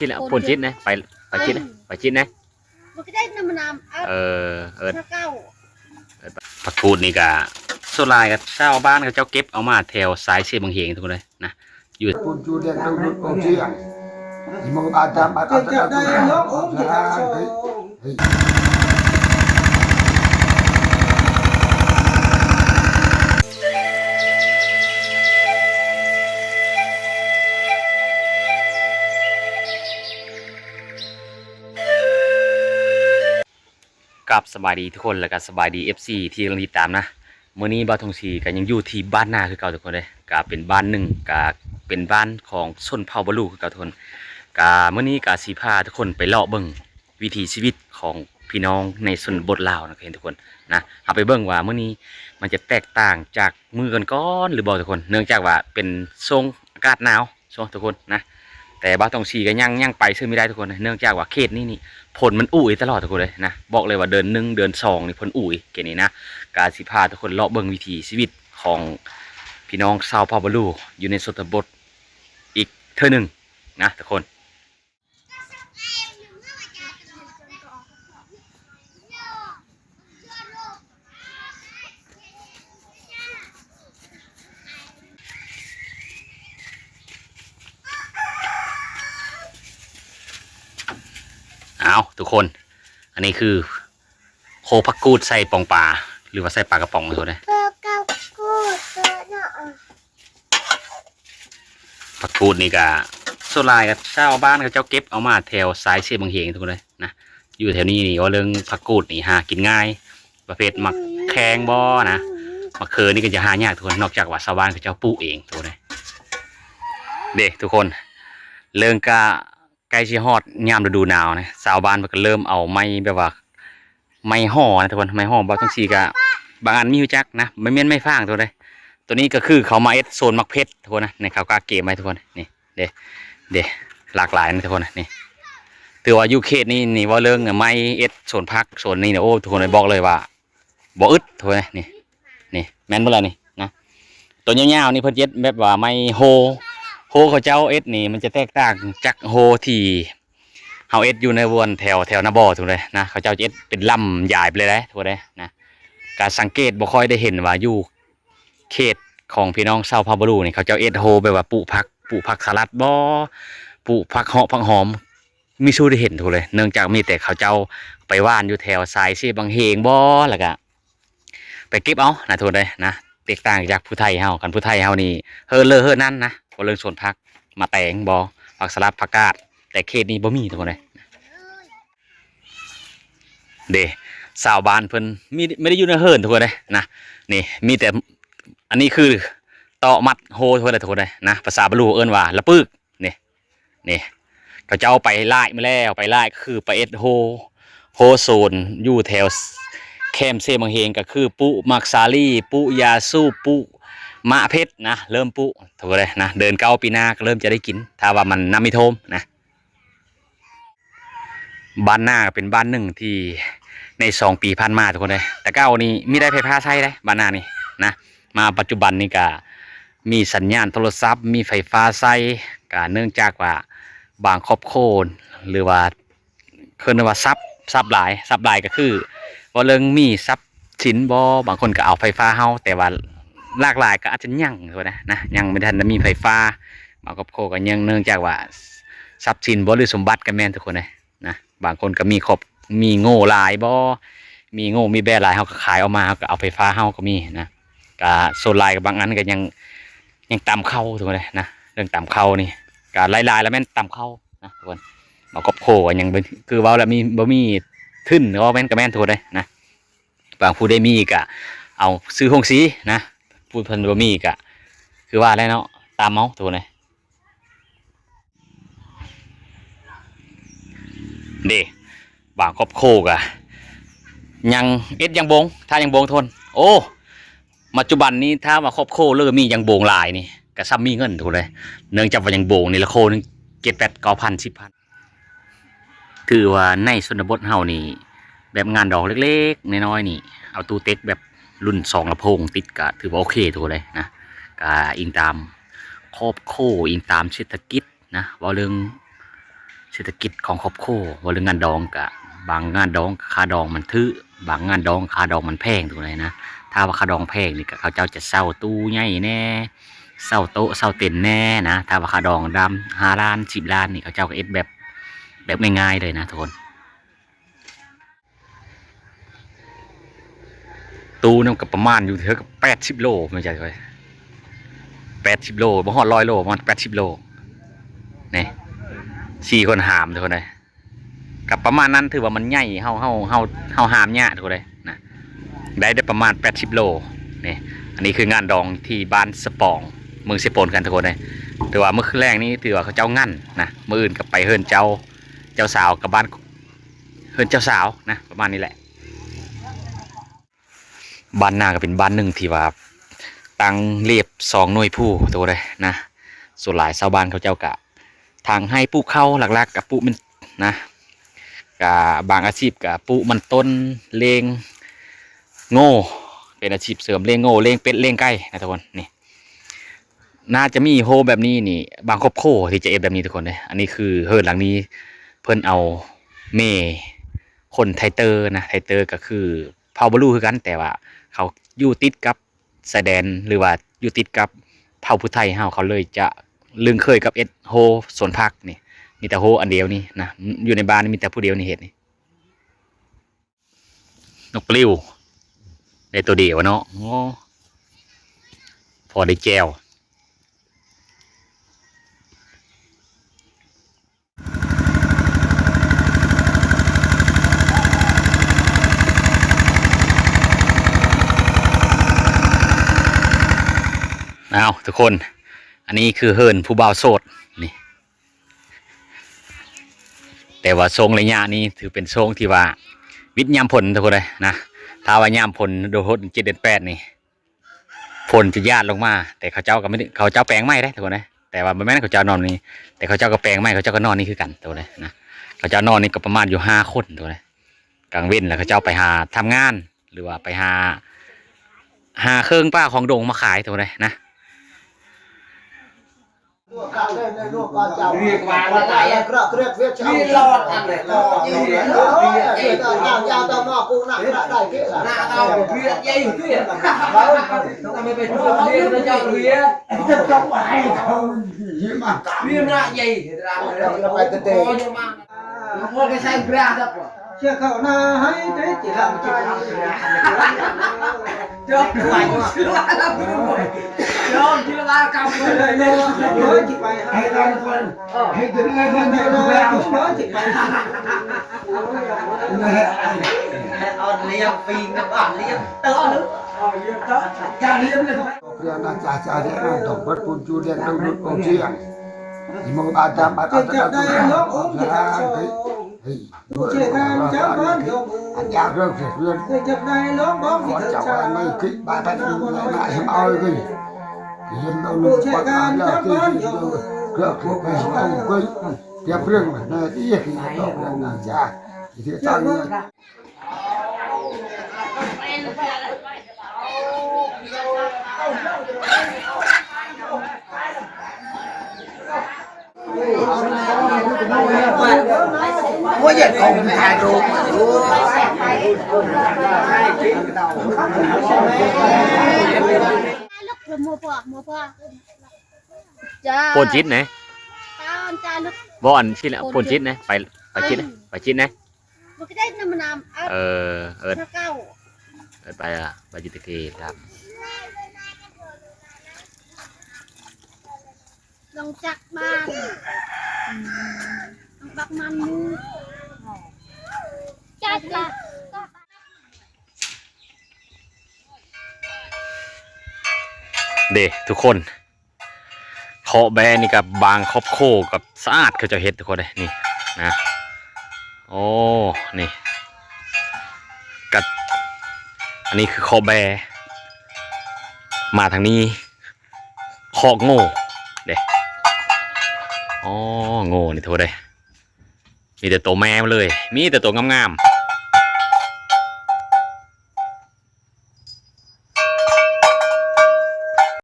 ชิดแล้วปนชิดนะไปชิดนะไปชิดนะมันก็ได้น้ำน้ำเก้าผักกูดนี่กะโซลายกับชาวบ้านเขาเจ้าเก็บเอามาแถวสายเสียบางเฮงทุกคนเลยนะอยู่ปูนจูเด็กเราหลุดออกเสียมึงอาจจะได้เนาะโอ้ยกับสบายดีทุกคนแล้วก็สบายดี FC ที่กำลังติดตามนะมื้อนี้บ้านทงศรีก็ยังอยู่ที่บ้านนาคือเก่าทุกคนเลยก็เป็นบ้านหนึ่งก็เป็นบ้านของชนเผ่าบาลูคือเก่าทุกคนก็มื้อนี้ก็สิพาทุกคนไปเลาะเบิ่งวิถีชีวิตของพี่น้องในชนบทลาวนะทุกคนนะเอาไปเบิ่งว่ามื้อนี้มันจะแตกต่างจากมื้อก่อนๆหรือบ่ทุกคนเนื่องจากว่าเป็นทรงอากาศหนาวช่วงทุกคนนะแต่บ้านทงศรีก็ยังไปซึ่งไม่ได้ทุกคนเนื่องจากว่าเขตนี้นี่ผลมันอุ่ยตลอดทุกคนเลยนะบอกเลยว่าเดือนหนึ่งเดือนสองนี่ผลอุ่ยเกี่ยนี้นะการสิพาทุกคนเลาะเบิ่งวิถีชีวิตของพี่น้องชาวเผ่าบาลูอยู่ในชนบทอีกเท่านึงนะทุกคนเอาทุกคนอันนี้คือโคผักกูดใส่ปองปลาหรือว่าใส่ปลากระป๋องทุกคนเลยผักกูดนี่ก็โซลายกับชาวบ้านเขาเจ้าเก็บเอามาแถวสายเสียบางเฮงทุกคนเลยนะอยู่แถวนี้นี่ว่าเรื่องผักกูดนี่หากินง่ายประเภทมักแข้งบ่อนะมะเขือนี่ก็จะหายากทุกคนนอกจากว่าชาวบ้านเขาเจ้าปลูกเองทุกคนเลยเด็กทุกคนเรื่องกะใกล้ชิฮอดยามฤดูหนาวนะชาวบ้านมันก็เริ่มเอาไม้แบบว่าไม้ห่อนะทุกคนไม้ห่อบางทีก็บางอันมีอยู่จักนะไม่เม่นไม่ฟางทุกคนเลยตัวนี้ก็คือเขามาเอ็ดโซนมักเพชรทุกคนนะในเขากาเกมไหมทุกคนนี่เดหลากหลายนะทุกคนนี่ถือว่ายูเคสนี่ว่าเรื่องไม่เอ็ดโซนพักโซนนี้เนี่ยโอ้ทุกคนเลยบอกเลยว่าบ่อึดทุกคนนี่แม่นเมื่อไรนี่นะตัวยาวๆนี่เพิ่นเอ็ดแบบว่าไม่โฮเขาเจ้าเอ็ดนี่มันจะแตกต่างจากโฮที่เฮาเอ็ดอยู่ในวนแถวนาบ่อทุกเลยนะเขาเจ้าเอ็ดเป็นลำใหญ่ไปเลยนะทุกคนเลยนะการสังเกตบ่ค่อยได้เห็นว่าอยู่เขตของพี่น้องชาวพาบารูนี่เขาเจ้าเอ็ดโฮแบบว่าปลูกผักสลัดบ่ปลูกผักเหาะผักหอมมีสู้ได้เห็นทุกเลยเนื่องจากมีแต่เขาเจ้าไปว่านอยู่แถวสายเสียบางเฮงบ่แล้วก็ไปเก็บเอานะทุกเลยนะแตกต่างจากผู้ไทยเฮากันผู้ไทยเฮานี่เฮ้อนั่นนะพอเรื่องสวนผักมาแตงบ่ผักสลัดผักกาดแต่เขตนี้บ่มีทุกคนเลยเด้สาวบ้านเพิ่นมีไม่ได้อยู่ในเฮิร์นทุกคนเลยนะนี่มีแต่อันนี้คือต่อมัดโฮทุกคนเลยทุกคนเลยนะภาษาบาลูเอิ้นว่าละปึกนี่เขาจะเอาไปไล่มาแล้วไปไล่คือไปเอ็ดโฮโซนอยู่แถวแคมเซมังเฮงก็คือปุมักซาลีปุยาสูปุมะเพชรนะเริ่มปุถูกเลยนะเดินเก้าปีหน้าก็เริ่มจะได้กินถ้าว่ามันน้ำมิโทมนะบ้านหน้าเป็นบ้านหนึ่งที่ใน2 ปีผ่านมาทุกคนเลยแต่เก้านี้ไม่ได้ไฟฟ้าใช้เลยบ้านหน้านี่นะมาปัจจุบันนี่ก็มีสัญญาณโทรศัพท์มีไฟฟ้าใช้ก็เนื่องจากว่าบางครอบครัวหรือว่าเรียกว่าซับหลายก็คือว่าเรื่องมีซับสินบ่บางคนก็เอาไฟฟ้าเฮาแต่ว่าหลากหลายก็อาจจะยั่งตัวนะยังไม่ทันจะมีไฟฟ้าบางครอบครัวก็ยังเนื่องจากว่าทรัพย์สินบ่หรือสมบัติกันแม่นทุกคนเลยนะบางคนก็มีโง่หลายบ่มีโง่มีแบ่หลายเฮาก็ขายออกมาก็เอาไฟฟ้าเฮาก็มีนะก็โซนลายกับบางอันก็ยังตามเข้าทุกคนเลยนะเรื่องตามเข้านี่การไล่แล้วแม่นตามเข้านะทุกคนมาก็โผล่ยังเป็นคือว่าแล้วมีทึ่นก็แม่นกับแม่นทุกคนเลยนะบางผู้ได้มีก็เอาซื้อหงสีนะผู้พันบ่มีก็คือว่าแล้วเนาะตามเมาทุกคนเลยเด้บางครอบครัวก็ยังเอ็ดยังบงถ้ายังบงทนโอ้ปัจจุบันนี้ถ้าว่าครอบครัวเริ่มมียังบงลายนี่ก็ซ้ำมีเงินทุกเลยเนื่องจากว่ายังโบงนี่ละโคนึง7-8-9,000-10,000ถือว่าในชนบทเฮานี่แบบงานดอกเล็กๆน้อยๆนี่เอาตู้เต็กแบบรุ่น2 ลำโพงติดก็ถือว่าโอเคทุกเลยนะก็อิงตามครอบครัวอิงตามเศรษฐกิจนะว่าเรื่อง เศรษฐกิจของครอบครัวว่าเรื่องงานดองกะบางงานดองค่าดองมันถือบางงานดองค่าดองมันแพงถูกไหมนะถ้าว่าค่าดองแพงนี่ก็เขาเจ้าจะเศร้าตู้ใหญ่แน่เศร้าโต๊ะเศร้าเต็นท์แน่นะถ้าว่าค่าดองดำ5 ล้าน10 ล้านนี่เขาเจ้าก็เอ็ดแบบง่ายๆเลยนะทุกคนตู้นั่นก็ประมาณอยู่เท่ากับ80 โลไม่ใช่ไหม80 โลบ่ฮอด100 โลประมาณ80 โลนี่4 คนหามทุกคนเลยกับประมาณนั้นถือว่ามันใหญ่เฮาหามเนี่ยทุกคนเลยนะได้ประมาณ80 โลนี่อันนี้คืองานดองที่บ้านสปองเมืองเซโปนกันทุกคนเลยถือว่าเมื่อคืนแรกนี้ถือว่าเขาเจ้างั้นนะมื้ออื่นก็ไปเฮิร์นเจ้าสาวกับบ้านเฮิร์นเจ้าสาวนะประมาณนี้แหละบ้านหน้าก็เป็นบ้านหนึ่งที่ว่าตั้งเรียบ2 หน่วยผู้ตัวเลยนะส่วนหลายชาวบ้านเขาเจ้ากะทางให้ปลูกข้าวหลักๆกับปลูกมันนะกับบางอาชีพกับปลูกมันต้นเลงโง่เป็นอาชีพเสริมเลงโง่เลงเป็ดเลงไก่นะทุกคนนี่น่าจะมีโฮแบบนี้นี่บางครอบครัวที่จะเอฟแบบนี้ทุกคนเลยอันนี้คือเฮิร์นหลังนี้เพิ่นเอาเมคนไทเตอร์นะไทเตอร์ก็คือเผ่าบลูคือกันแต่ว่าเขาอยู่ติดกับสายแดนหรือว่าอยู่ติดกับเผ่าผู้ไทยเฮาเขาเลยจะลึงเคยกับเอ็ดโฮสวนผักนี่มีแต่โฮอันเดียวนี่นะอยู่ในบ้านมีแต่ผู้เดียวนี่เห็นนี่นกปลิวได้ตัวเดียวเนาะพอได้แจวเอาทุกคนอันนี้คือเฮิร์นผู้บ่าวโสดนี่แต่ว่าทรงระยะนี้ถือเป็นทรงที่ว่าวิทย์ยามผลทุกคนเลยนะถ้าว่ายามผลโดย7 เดือน 8นี่ผลจะญาติลงมาแต่เขาเจ้าก็ไม่เขาเจ้าแปลงไม้ได้ทุกคนเลยแต่ว่าไม่แม่นเขาเจ้านอนนี่แต่เขาเจ้าก็แปลงไม้เขาเจ้าก็นอนนี่คือกันทุกคนเลยนะเขาเจ้านอนนี่ก็ประมาณอยู่5 คนทุกคนเลยกลางเว้นแล้วเขาเจ้าไปหาทำงานหรือว่าไปหาเครื่องป้าของโด่งมาขายทุกคนเลยนะเรียกว่าอะไรกระเรียกเรียกเช้าลอดอะไรลอดยาวต่อมากูหนักได้เกี่ยหน้าเอาเรียกยัยเกี่ยแล้วทำไมเป็นพวกเรียกแล้วเจ้าเรียกจะจบอะไรเขายิ้มมาเรียกหน้ายัยทำไมเตะพวกใช้กระดับเชื่อเขาหน้าให้เตะจีรังจีรังจบไปเชื่อแล้วจบที่ละกำเลยเลยจีไปให้ตอนคนให้ถึงเงินแล้วจีไปเอาเลี้ยงปีกับอ่านเลี้ยงเต้าหรือเลี้ยงเต้าการเลี้ยงเลยเรื่องนั้นจ่าเนี่ยต้องเปิดปูนจูเรียนต้องรู้กองเชียร์ที่มึงอาจจะมาตัดได้น้องอุ้มที่ทำโซ่ผู้เชี่ยวชาญเจ้าบ้านยกอันยากเรื่องเสียเรื่องเคยจับได้ล้อมบ้องที่เจ้าบ้านไม่คิดบ้านบ้านดูอะไรมาเห็นเอาเลยยินเอาลูกปักมาแล้วที่เกือบพวกไปเอาก็เก็บเรื่องในที่ที่ต้องเรื่องนั้นจ้าที่ตั้งเนี่ยว่าอย่างของถ่ายรูปปนจิตนะบอนชิละปนจิตนะไปจิตนะไปจิตนะไปจิตตะเกียครับลงจักบ้านบักมันมูจัดละ เด้ทุกคนเคาะแบนี่กับบางครอบโคกับสะอาดเขาจะเฮ็ดทุกคนเลยนี่นะโอ้นี่กัดอันนี้คือเคาะแบมาทางนี้เคาะโง่เด้อ๋อโง่นี่ทุกคนเลยมีแต่ตัวแม่เลยมีแต่ตัวงามๆ